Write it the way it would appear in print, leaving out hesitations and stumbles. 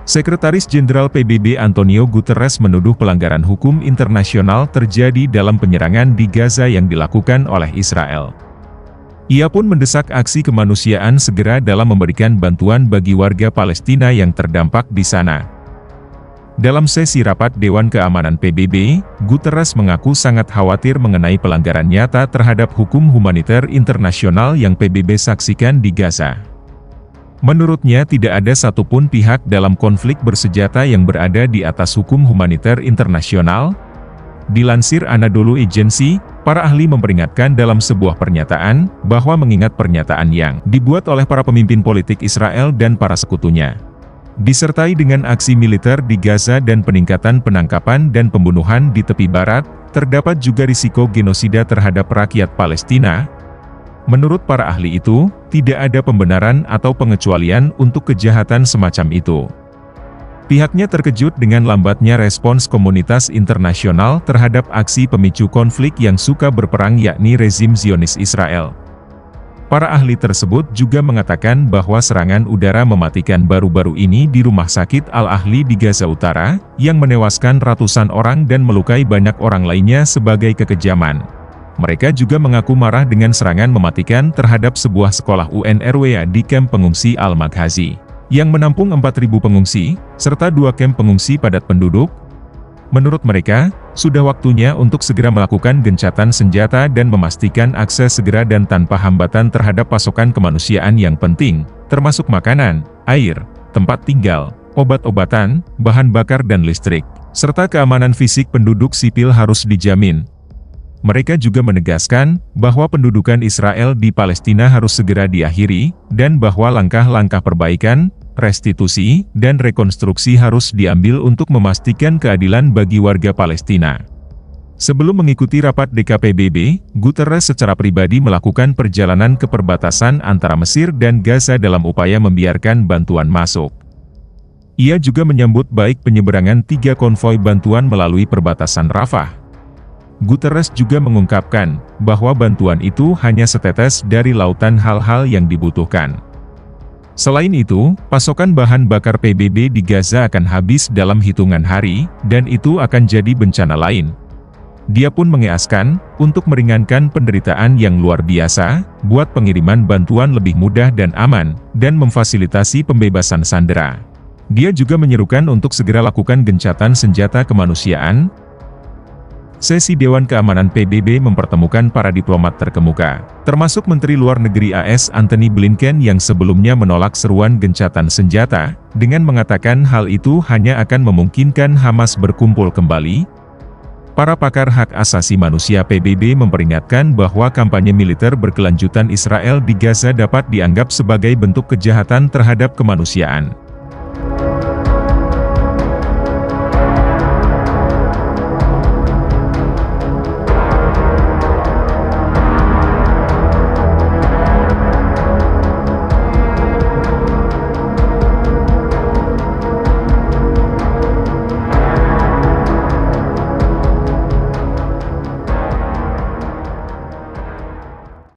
Sekretaris Jenderal PBB Antonio Guterres menuduh pelanggaran hukum internasional terjadi dalam penyerangan di Gaza yang dilakukan oleh Israel. Ia pun mendesak aksi kemanusiaan segera dalam memberikan bantuan bagi warga Palestina yang terdampak di sana. Dalam sesi rapat Dewan Keamanan PBB, Guterres mengaku sangat khawatir mengenai pelanggaran nyata terhadap hukum humaniter internasional yang PBB saksikan di Gaza. Menurutnya tidak ada satupun pihak dalam konflik bersenjata yang berada di atas hukum humaniter internasional. Dilansir Anadolu Agency, para ahli memperingatkan dalam sebuah pernyataan, bahwa mengingat pernyataan yang dibuat oleh para pemimpin politik Israel dan para sekutunya, disertai dengan aksi militer di Gaza dan peningkatan penangkapan dan pembunuhan di tepi barat, terdapat juga risiko genosida terhadap rakyat Palestina. Menurut para ahli itu, tidak ada pembenaran atau pengecualian untuk kejahatan semacam itu. Pihaknya terkejut dengan lambatnya respons komunitas internasional terhadap aksi pemicu konflik yang suka berperang yakni rezim Zionis Israel. Para ahli tersebut juga mengatakan bahwa serangan udara mematikan baru-baru ini di Rumah Sakit Al-Ahli di Gaza Utara, yang menewaskan ratusan orang dan melukai banyak orang lainnya sebagai kekejaman. Mereka juga mengaku marah dengan serangan mematikan terhadap sebuah sekolah UNRWA di kamp pengungsi Al-Maghazi, yang menampung 4.000 pengungsi, serta 2 kamp pengungsi padat penduduk. Menurut mereka, sudah waktunya untuk segera melakukan gencatan senjata dan memastikan akses segera dan tanpa hambatan terhadap pasokan kemanusiaan yang penting, termasuk makanan, air, tempat tinggal, obat-obatan, bahan bakar dan listrik, serta keamanan fisik penduduk sipil harus dijamin. Mereka juga menegaskan bahwa pendudukan Israel di Palestina harus segera diakhiri, dan bahwa langkah-langkah perbaikan, restitusi, dan rekonstruksi harus diambil untuk memastikan keadilan bagi warga Palestina. Sebelum mengikuti rapat DKPBB, Guterres secara pribadi melakukan perjalanan ke perbatasan antara Mesir dan Gaza dalam upaya membiarkan bantuan masuk. Ia juga menyambut baik penyeberangan 3 konvoi bantuan melalui perbatasan Rafah. Guterres juga mengungkapkan bahwa bantuan itu hanya setetes dari lautan hal-hal yang dibutuhkan. Selain itu, pasokan bahan bakar PBB di Gaza akan habis dalam hitungan hari, dan itu akan jadi bencana lain. Dia pun mengeaskan, untuk meringankan penderitaan yang luar biasa, buat pengiriman bantuan lebih mudah dan aman, dan memfasilitasi pembebasan sandera. Dia juga menyerukan untuk segera lakukan gencatan senjata kemanusiaan. Sesi Dewan Keamanan PBB mempertemukan para diplomat terkemuka, termasuk Menteri Luar Negeri AS Antony Blinken yang sebelumnya menolak seruan gencatan senjata, dengan mengatakan hal itu hanya akan memungkinkan Hamas berkumpul kembali. Para pakar hak asasi manusia PBB memperingatkan bahwa kampanye militer berkelanjutan Israel di Gaza dapat dianggap sebagai bentuk kejahatan terhadap kemanusiaan.